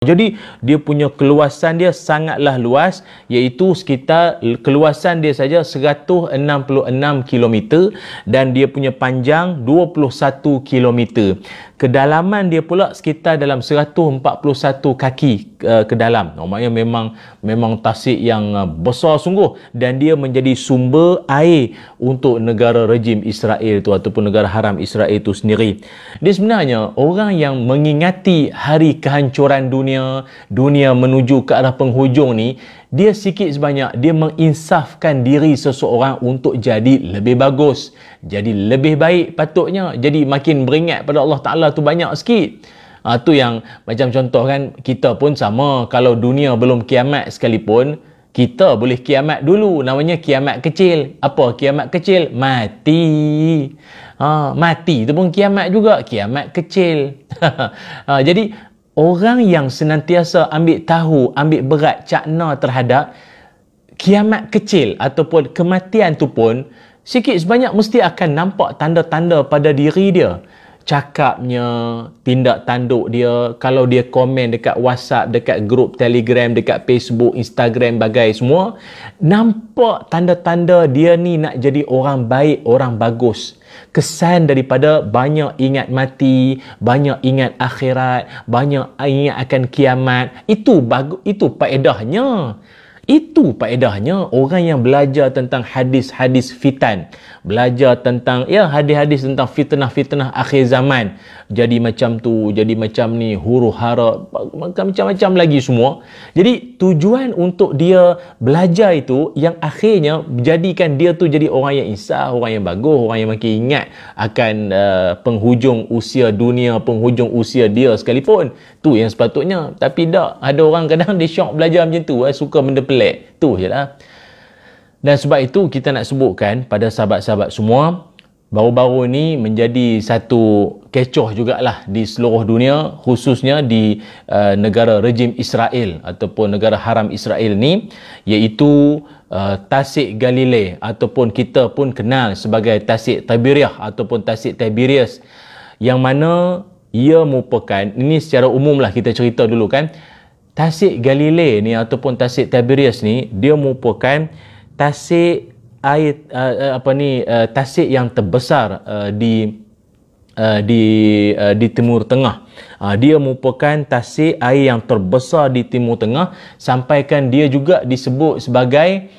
Jadi dia punya keluasan dia sangatlah luas, iaitu sekitar keluasan dia saja 166 km dan dia punya panjang 21 km. Kedalaman dia pula sekitar dalam 141 kaki ke dalam. Maksudnya memang tasik yang besar sungguh, dan dia menjadi sumber air untuk negara rejim Israel itu ataupun negara haram Israel itu sendiri. Dia sebenarnya orang yang mengingati hari kehancuran dunia menuju ke arah penghujung ni, dia sikit sebanyak dia menginsafkan diri seseorang untuk jadi lebih bagus, jadi lebih baik patutnya, jadi makin beringat pada Allah Ta'ala tu banyak sikit. Tu yang macam contoh kan, kita pun sama, kalau dunia belum kiamat sekalipun, kita boleh kiamat dulu, namanya kiamat kecil. Apa kiamat kecil? Mati. Mati tu pun kiamat juga, kiamat kecil. Jadi orang yang senantiasa ambil tahu, ambil berat cakna terhadap kiamat kecil ataupun kematian tu pun, sikit sebanyak mesti akan nampak tanda-tanda pada diri dia. Cakapnya, tindak tanduk dia, kalau dia komen dekat WhatsApp, dekat grup Telegram, dekat Facebook, Instagram, bagai semua, nampak tanda-tanda dia ni nak jadi orang baik, orang bagus. Kesan daripada banyak ingat mati, banyak ingat akhirat, banyak ingat akan kiamat. Itu bagus, itu faedahnya. Itu faedahnya orang yang belajar tentang hadis-hadis fitan, belajar tentang hadis-hadis tentang fitnah-fitnah akhir zaman, jadi macam tu, jadi macam ni, huru hara, macam-macam lagi semua. Jadi tujuan untuk dia belajar itu yang akhirnya menjadikan dia tu jadi orang yang insaf, orang yang bagus, orang yang makin ingat akan penghujung usia dunia, penghujung usia dia sekalipun. Tu yang sepatutnya. Tapi tak, ada orang kadang dia syok belajar macam tu, suka benda pelik. Tu je lah. Dan sebab itu kita nak sebutkan pada sahabat-sahabat semua, baru-baru ni menjadi satu kecoh jugalah di seluruh dunia, khususnya di negara rejim Israel ataupun negara haram Israel ni, iaitu Tasik Galilei ataupun kita pun kenal sebagai Tasik Tiberias ataupun Tasik Tiberias, yang mana ia merupakan, ini secara umum lah kita cerita dulu kan, Tasik Galilei ni ataupun Tasik Tiberias ni, dia merupakan tasik air tasik yang terbesar di Timur Tengah. Dia merupakan tasik air yang terbesar di Timur Tengah, sampaikan dia juga disebutkan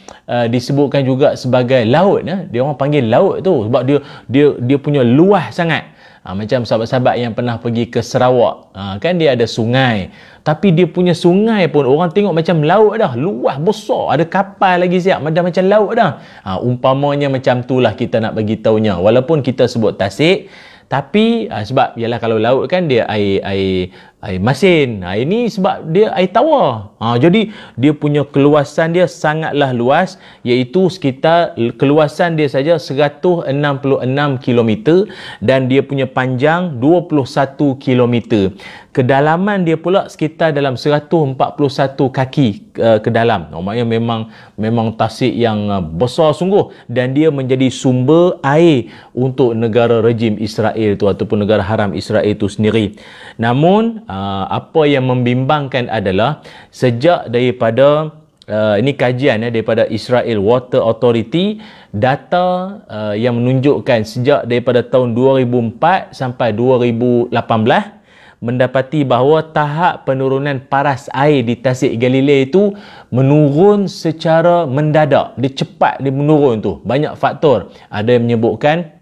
juga sebagai laut. Dia orang panggil laut tu sebab dia punya luas sangat. Macam sahabat-sahabat yang pernah pergi ke Sarawak, kan dia ada sungai, tapi dia punya sungai pun orang tengok macam laut dah, luas besar, ada kapal lagi siap, macam laut dah. Umpamanya macam itulah kita nak bagi taunya, walaupun kita sebut tasik, tapi sebab ialah kalau laut kan dia air masin. Ini sebab dia air tawar. Jadi dia punya keluasan dia sangatlah luas, iaitu sekitar keluasan dia saja 166 km dan dia punya panjang 21 km. Kedalaman dia pula sekitar dalam 141 kaki ke dalam. Maksudnya memang tasik yang besar sungguh, dan dia menjadi sumber air untuk negara rejim Israel itu ataupun negara haram Israel itu sendiri. Namun apa yang membimbangkan adalah sejak daripada ini kajian daripada Israel Water Authority, data yang menunjukkan sejak daripada tahun 2004 sampai 2018 mendapati bahawa tahap penurunan paras air di Tasik Galilei itu menurun secara mendadak. Dia cepat dia menurun tu. Banyak faktor. Ada yang menyebutkan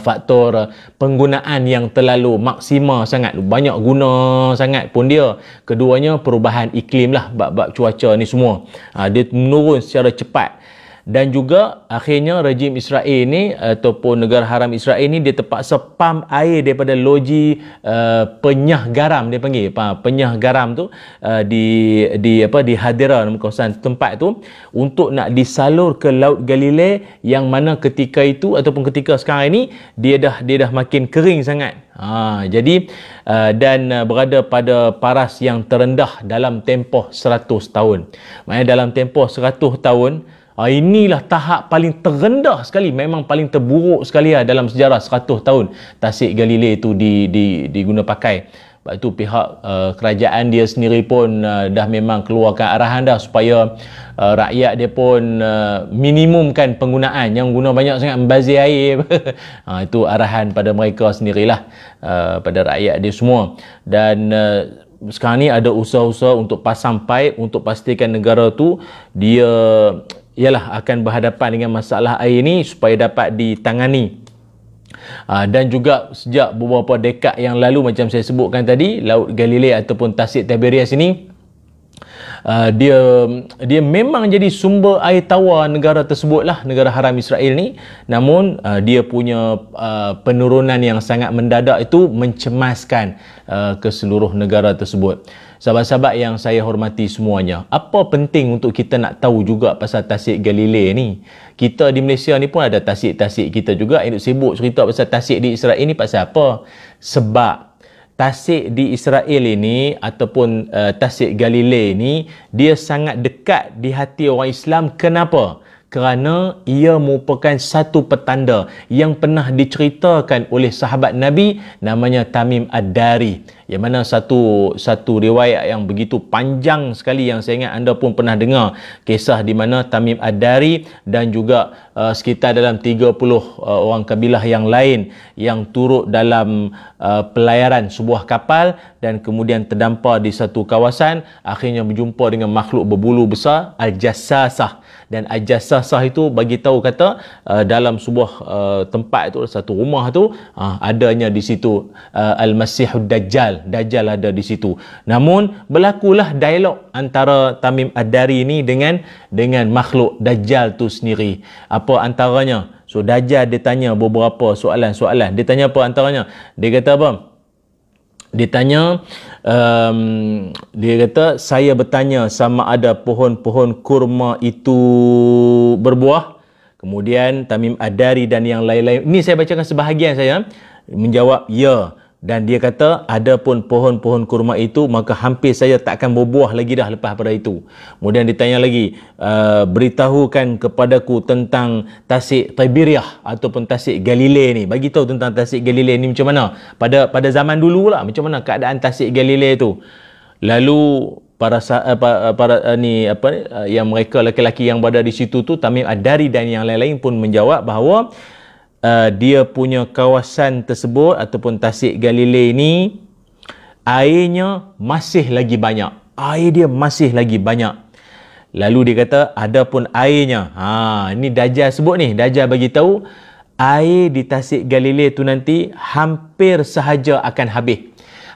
faktor penggunaan yang terlalu maksima sangat, banyak guna sangat pun dia. Keduanya perubahan iklim lah, bab cuaca ni semua. Dia menurun secara cepat. Dan juga akhirnya rejim Israel ni ataupun negara haram Israel ni, dia terpaksa pump air daripada loji penyah garam, dia panggil penyah garam tu di Hadera, kawasan tempat tu, untuk nak disalur ke Laut Galilei, yang mana ketika itu ataupun ketika sekarang ini dia dah makin kering sangat. Jadi dan berada pada paras yang terendah dalam tempoh 100 tahun. Maksudnya dalam tempoh 100 tahun, inilah tahap paling terendah sekali, memang paling terburuk sekali dalam sejarah 100 tahun Tasik Galilei itu diguna pakai. Lepas tu pihak kerajaan dia sendiri pun dah memang keluarkan arahan dah supaya rakyat dia pun minimumkan penggunaan, yang guna banyak sangat membazir air. Itu arahan pada mereka sendirilah, pada rakyat dia semua. Dan sekarang ni ada usaha-usaha untuk pasang pipe untuk pastikan negara tu dia ialah akan berhadapan dengan masalah air ni supaya dapat ditangani. Dan juga sejak beberapa dekad yang lalu, macam saya sebutkan tadi, Laut Galilei ataupun Tasik Tiberias ini dia memang jadi sumber air tawar negara tersebut lah, negara haram Israel ni. Namun dia punya penurunan yang sangat mendadak itu mencemaskan ke seluruh negara tersebut. Sahabat-sahabat yang saya hormati semuanya, apa penting untuk kita nak tahu juga pasal Tasik Galilei ni? Kita di Malaysia ni pun ada tasik-tasik kita juga. Yang sibuk cerita pasal tasik di Israel ni pasal apa? Sebab tasik di Israel ini ataupun Tasik Galilei ini dia sangat dekat di hati orang Islam. Kenapa? Kerana ia merupakan satu petanda yang pernah diceritakan oleh sahabat Nabi namanya Tamim Ad-Dari, yang mana satu riwayat yang begitu panjang sekali yang saya ingat anda pun pernah dengar, kisah di mana Tamim Ad-Dari dan juga sekitar dalam 30 orang kabilah yang lain yang turut dalam pelayaran sebuah kapal dan kemudian terdampar di satu kawasan, akhirnya berjumpa dengan makhluk berbulu besar Al-Jassasah. Dan Al-Jassasah itu bagi tahu kata dalam sebuah tempat itu, satu rumah tu adanya di situ Al-Masihud Dajjal, Dajjal ada di situ. Namun berlakulah dialog antara Tamim Ad-Dari ini dengan makhluk Dajjal tu sendiri. Apa antaranya? So Dajjal dia tanya beberapa soalan-soalan. Dia tanya apa antaranya? Dia kata apa? Dia tanya, dia kata, saya bertanya sama ada pohon-pohon kurma itu berbuah. Kemudian Tamim Ad-Dari dan yang lain-lain, ini saya bacakan sebahagian saya, menjawab ya. Dan dia kata, ada pun pohon-pohon kurma itu, maka hampir saya tak akan berbuah lagi dah lepas pada itu. Kemudian ditanya lagi, beritahukan kepadaku tentang Tasik Tiberias ataupun Tasik Galilei ni. Bagi tahu tentang Tasik Galilei ni macam mana. Pada zaman dulu lah, macam mana keadaan Tasik Galilei tu. Lalu yang mereka lelaki-lelaki yang berada di situ tu, Tamim Ad-Dari dan yang lain-lain pun menjawab bahawa dia punya kawasan tersebut ataupun Tasik Galilei ni airnya masih lagi banyak. Air dia masih lagi banyak. Lalu dia kata ada pun airnya. Ini Dajjal sebut ni. Dajjal bagi tahu air di Tasik Galilei tu nanti hampir sahaja akan habis.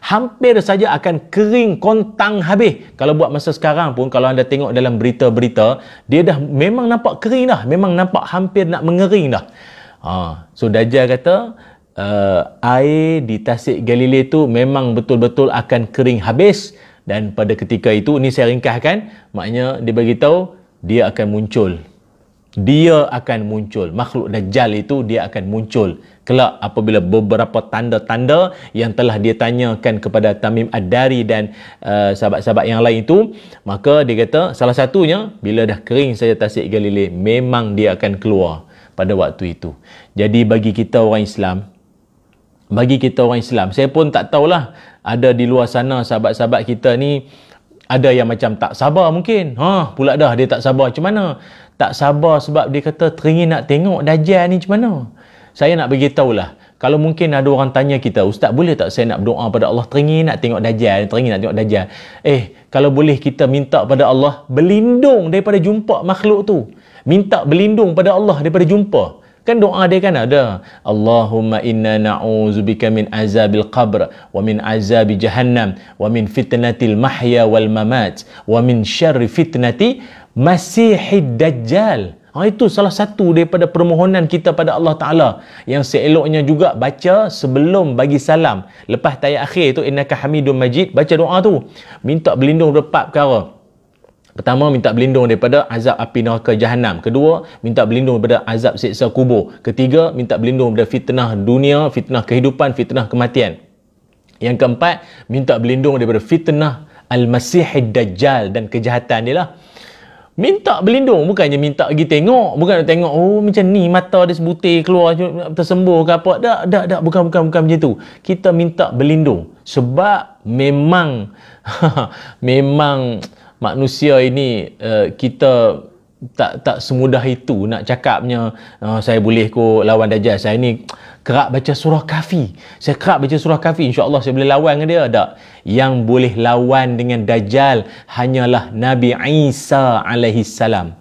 Hampir saja akan kering kontang habis. Kalau buat masa sekarang pun, kalau anda tengok dalam berita-berita, dia dah memang nampak kering dah. Memang nampak hampir nak mengering dah. So Dajjal kata air di Tasik Galilei tu memang betul-betul akan kering habis. Dan pada ketika itu, ni saya ringkaskan, maknanya dia bagi tahu dia akan muncul. Dia akan muncul. Makhluk Dajjal itu dia akan muncul kelak apabila beberapa tanda-tanda yang telah dia tanyakan kepada Tamim Ad-Dari dan sahabat-sahabat yang lain itu, maka dia kata salah satunya, bila dah kering saja Tasik Galilei, memang dia akan keluar pada waktu itu. Jadi bagi kita orang Islam, saya pun tak tahulah, ada di luar sana sahabat-sahabat kita ni, ada yang macam tak sabar mungkin. Pula dah dia tak sabar. Macam mana? Tak sabar sebab dia kata teringin nak tengok Dajjal ni macam mana. Saya nak bagi tahulah, kalau mungkin ada orang tanya kita, Ustaz boleh tak saya nak berdoa pada Allah, teringin nak tengok Dajjal, kalau boleh kita minta pada Allah berlindung daripada jumpa makhluk tu. Minta berlindung pada Allah daripada jumpa. Kan doa dia kan ada, Allahumma inna na'udzubika min azabil qabr wa min azabi jahannam wa min fitnatil mahya wal mamat wa min syarri fitnati masihid dajjal. Itu salah satu daripada permohonan kita pada Allah Ta'ala yang seeloknya juga baca sebelum bagi salam. Lepas tayat akhir tu, innaka hamidun majid, baca doa tu. Minta berlindung daripada 4 perkara. Pertama, minta berlindung daripada azab api neraka Jahannam. Kedua, minta berlindung daripada azab siksa kubur. Ketiga, minta berlindung daripada fitnah dunia, fitnah kehidupan, fitnah kematian. Yang keempat, minta berlindung daripada fitnah Al-Masihid Dajjal dan kejahatan dia lah. Minta berlindung, bukannya minta pergi tengok. Bukan nak tengok, macam ni mata dia sebutir keluar tersembuh ke apa. Tak, bukan macam tu. Kita minta berlindung Sebab memang memang manusia ini kita tak semudah itu nak cakapnya saya boleh kot lawan Dajjal. Saya ni kerap baca surah Kahfi. Saya kerap baca surah Kahfi. InsyaAllah saya boleh lawan dengan dia. Tak. Yang boleh lawan dengan Dajjal hanyalah Nabi Isa alaihi salam.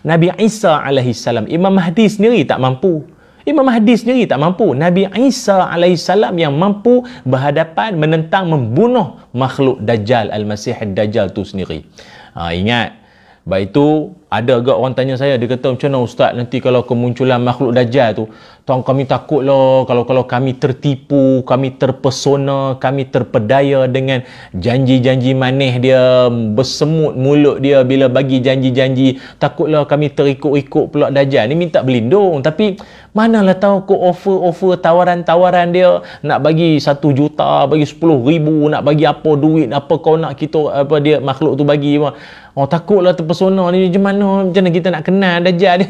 Nabi Isa alaihi salam. Imam Mahdi sendiri tak mampu. Imam Mahdi sendiri tak mampu. Nabi Isa alaihissalam yang mampu berhadapan, menentang, membunuh makhluk Dajjal, Al-Masih Ad-Dajjal tu sendiri. Ingat. Baik itu, ada agak orang tanya saya, dia kata, macam mana Ustaz nanti kalau kemunculan makhluk Dajjal tu? Tuan, kami takut lah kalau kami tertipu, kami terpesona, kami terpedaya dengan janji-janji manis dia, bersemut mulut dia bila bagi janji-janji. Takutlah kami terikut-ikut pula Dajjal. Ni minta berlindung. Tapi manalah tahu kau offer tawaran-tawaran dia. Nak bagi 1 juta, bagi 10,000, nak bagi apa duit, apa kau nak kita, apa dia makhluk tu bagi. Oh, takutlah terpesona ni. Macam mana kita nak kenal Dajjal ni?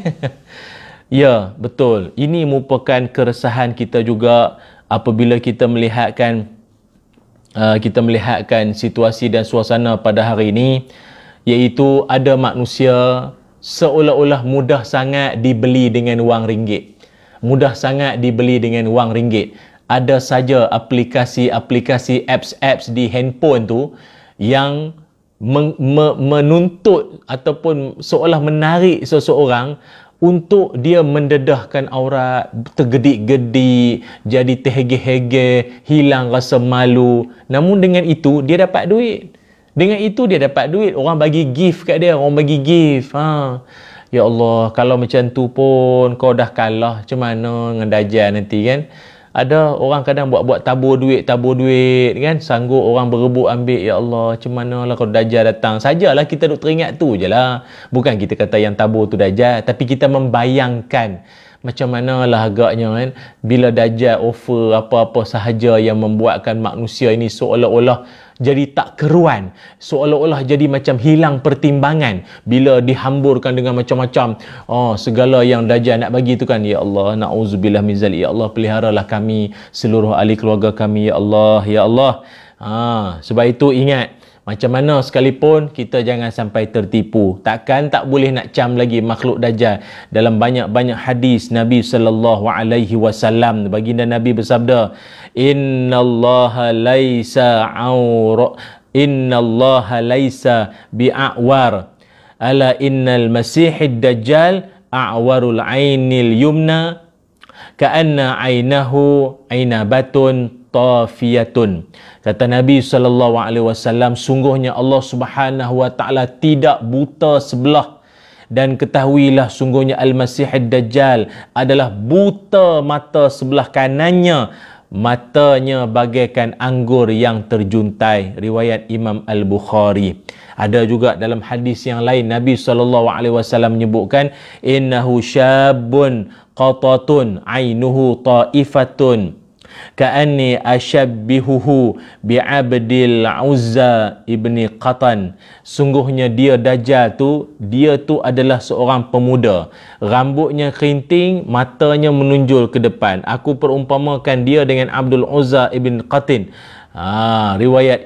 Ya, betul. Ini merupakan keresahan kita juga apabila kita melihatkan situasi dan suasana pada hari ini, iaitu ada manusia seolah-olah mudah sangat dibeli dengan wang ringgit. Mudah sangat dibeli dengan wang ringgit. Ada saja aplikasi-aplikasi apps di handphone tu yang menuntut ataupun seolah menarik seseorang untuk dia mendedahkan aurat, tergedik-gedik, jadi terhege-hege, hilang rasa malu. Namun dengan itu dia dapat duit. Dengan itu dia dapat duit. Orang bagi gift kat dia, orang bagi gift. Ya Allah, kalau macam tu pun kau dah kalah, macam mana dengan Dajjal nanti kan? Ada orang kadang buat tabur duit kan, sanggup orang berebut ambil. Ya Allah, macam mana lah kalau Dajjal datang? Sajalah kita duk teringat tu je lah. Bukan kita kata yang tabur tu Dajjal, tapi kita membayangkan macam mana lah agaknya kan, bila Dajjal offer apa-apa sahaja yang membuatkan manusia ini seolah-olah jadi tak keruan, seolah-olah jadi macam hilang pertimbangan bila dihamburkan dengan macam-macam segala yang Dajjal nak bagi tu kan. Ya Allah, na'udzubillah min zalik. Ya Allah, peliharalah kami, seluruh ahli keluarga kami. Ya Allah, ya Allah. Sebab itu ingat, macam mana sekalipun kita jangan sampai tertipu. Takkan tak boleh nak cam lagi makhluk Dajjal. Dalam banyak-banyak hadis Nabi sallallahu alaihi wasallam, baginda Nabi bersabda, innallaha laisa bi'awar, ala innal masihid dajjal a'warul ainil yumna ka'anna ainahu ainabatun tafiyatun. Kata Nabi SAW, sungguhnya Allah Subhanahu wa taala tidak buta sebelah, dan ketahuilah sungguhnya Al-Masih Ad-Dajjal adalah buta mata sebelah kanannya, matanya bagaikan anggur yang terjuntai. Riwayat Imam Al-Bukhari. Ada juga dalam hadis yang lain Nabi SAW menyebutkan, innahu syabun qatatun ainuhu taifatun ka'anni ashabbihuhu bi'abdil Uzza ibni Qatan. Sungguhnya dia Dajjal tu, dia tu adalah seorang pemuda, rambutnya kerinting, matanya menunjul ke depan. Aku perumpamakan dia dengan Abdul Uzza ibn Qatin. Riwayat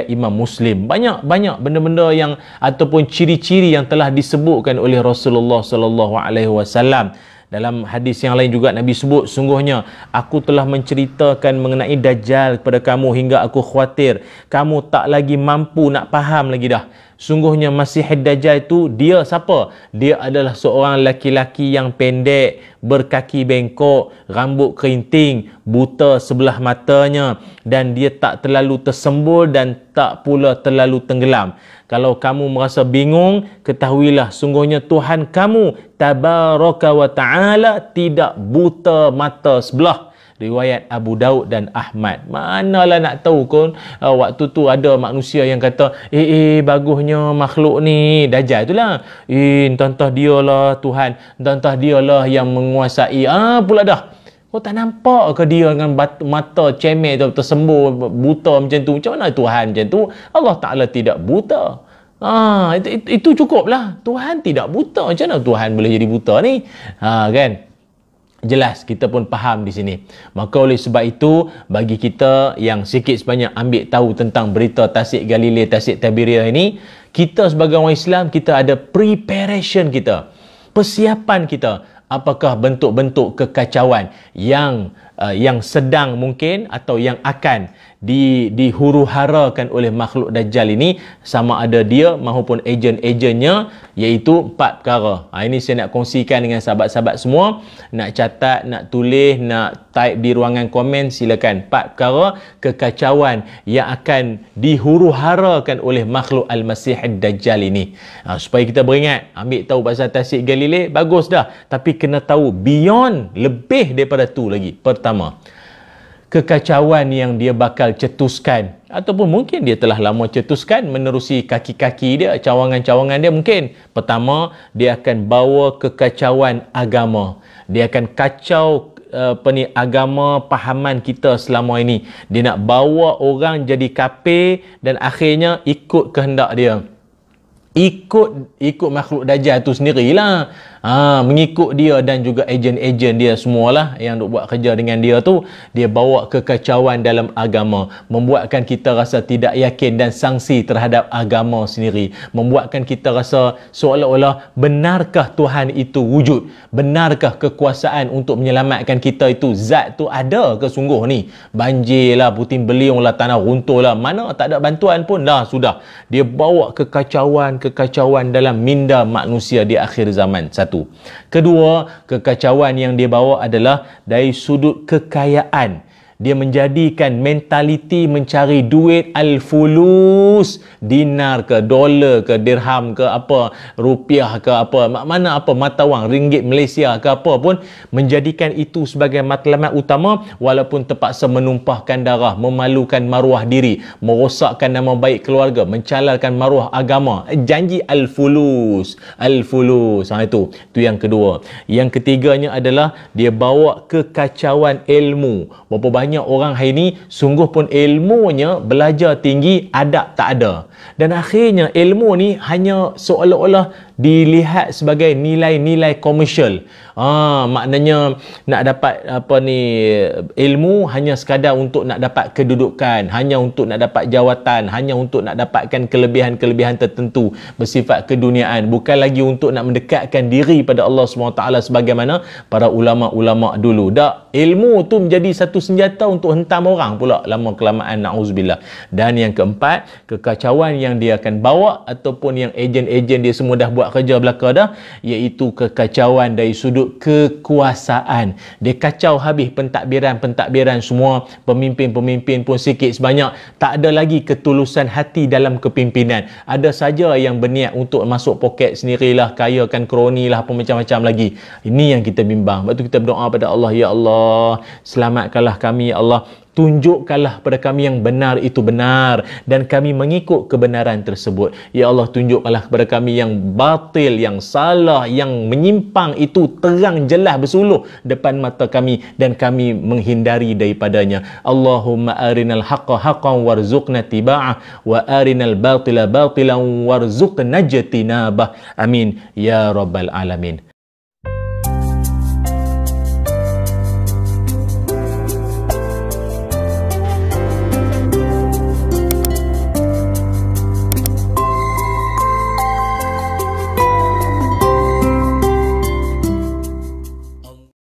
Imam Muslim. Banyak benda-benda yang ataupun ciri-ciri yang telah disebutkan oleh Rasulullah sallallahu alaihi wasallam. Dalam hadis yang lain juga Nabi sebut, sungguhnya aku telah menceritakan mengenai Dajjal kepada kamu hingga aku khawatir kamu tak lagi mampu nak faham lagi dah. Sungguhnya Masih Dajjal itu dia siapa? Dia adalah seorang laki-laki yang pendek, berkaki bengkok, rambut kerinting, buta sebelah matanya, dan dia tak terlalu tersembul dan tak pula terlalu tenggelam. Kalau kamu merasa bingung, ketahuilah sungguhnya Tuhan kamu Tabaraka wa Ta'ala tidak buta mata sebelah. Riwayat Abu Daud dan Ahmad. Manalah nak tahu kon waktu tu ada manusia yang kata bagusnya makhluk ni Dajjal itulah. Entah dia lah Tuhan, entah dia lah yang menguasai. Pula dah. Kau tak nampak ke dia dengan mata cemeh tu tersembur buta macam tu? Macam mana Tuhan macam tu? Allah Ta'ala tidak buta. Itu cukuplah. Tuhan tidak buta. Macam mana Tuhan boleh jadi buta ni? Kan? Jelas kita pun faham di sini. Maka oleh sebab itu, bagi kita yang sikit sebanyak ambil tahu tentang berita Tasik Galilei, Tasik Tiberias ini, kita sebagai orang Islam, kita ada preparation kita, persiapan kita. Apakah bentuk-bentuk kekacauan yang sedang mungkin atau yang akan dihuru-harakan oleh makhluk Dajjal ini, sama ada dia maupun ejen-ejennya, iaitu 4 perkara. Ini saya nak kongsikan dengan sahabat-sahabat semua. Nak catat, nak tulis, nak type di ruangan komen, silakan. 4 perkara kekacauan yang akan dihuru-harakan oleh makhluk Al-Masih Ad-Dajjal ini. Supaya kita beringat, ambil tahu pasal Tasik Galilei, bagus dah. Tapi kena tahu beyond, lebih daripada tu lagi. Pertama, kekacauan yang dia bakal cetuskan, ataupun mungkin dia telah lama cetuskan menerusi kaki-kaki dia, cawangan-cawangan dia mungkin. Pertama, dia akan bawa kekacauan agama. Dia akan kacau agama, pahaman kita selama ini. Dia nak bawa orang jadi kafir dan akhirnya ikut kehendak dia. Ikut makhluk Dajjal tu sendirilah. Mengikut dia dan juga ejen-ejen dia semualah yang duk buat kerja dengan dia tu. Dia bawa kekacauan dalam agama, membuatkan kita rasa tidak yakin dan sangsi terhadap agama sendiri, membuatkan kita rasa seolah-olah benarkah Tuhan itu wujud, benarkah kekuasaan untuk menyelamatkan kita itu, zat tu ada ke sungguh ni? Banjir lah, puting beliung lah, tanah runtuh lah, mana tak ada bantuan pun dah sudah. Dia bawa kekacauan dalam minda manusia di akhir zaman. Satu. Kedua, kekacauan yang dia bawa adalah dari sudut kekayaan. Dia menjadikan mentaliti mencari duit al-fulus, dinar ke, dolar ke, dirham ke, apa, rupiah ke, apa, mana apa, mata wang, ringgit Malaysia ke apa pun, menjadikan itu sebagai matlamat utama, walaupun terpaksa menumpahkan darah, memalukan maruah diri, merosakkan nama baik keluarga, mencalalkan maruah agama. Janji al-fulus. Itu yang kedua. Yang ketiganya adalah dia bawa kekacauan ilmu. Berapa banyak orang hari ini sungguh pun ilmunya belajar tinggi, adab tak ada. Dan akhirnya ilmu ni hanya seolah-olah dilihat sebagai nilai-nilai komersial. Maknanya nak dapat ilmu hanya sekadar untuk nak dapat kedudukan, hanya untuk nak dapat jawatan, hanya untuk nak dapatkan kelebihan-kelebihan tertentu bersifat keduniaan, bukan lagi untuk nak mendekatkan diri pada Allah SWT sebagaimana para ulama-ulama dulu. Ilmu tu menjadi satu senjata untuk hentam orang pula lama kelamaan, na'uzubillah. Dan yang keempat, kekacauan yang dia akan bawa ataupun yang ejen-ejen dia semua dah buat kerja belaka dah, iaitu kekacauan dari sudut kekuasaan. Dia kacau habis pentadbiran semua, pemimpin-pemimpin pun sikit sebanyak tak ada lagi ketulusan hati dalam kepimpinan. Ada saja yang berniat untuk masuk poket sendirilah, kayakan kroni lah, apa macam-macam lagi. Ini yang kita bimbang. Lepas tu kita berdoa pada Allah, ya Allah, selamatkanlah kami, ya Allah, tunjukkanlah pada kami yang benar itu benar dan kami mengikut kebenaran tersebut. Ya Allah, tunjukkanlah kepada kami yang batil, yang salah, yang menyimpang itu terang jelas bersuluh depan mata kami dan kami menghindari daripadanya. Allahumma arinal haqqa haqqan warzuqna tiba'ah wa arinal batila batilan warzuqna jtinabah. Amin ya rabbal alamin.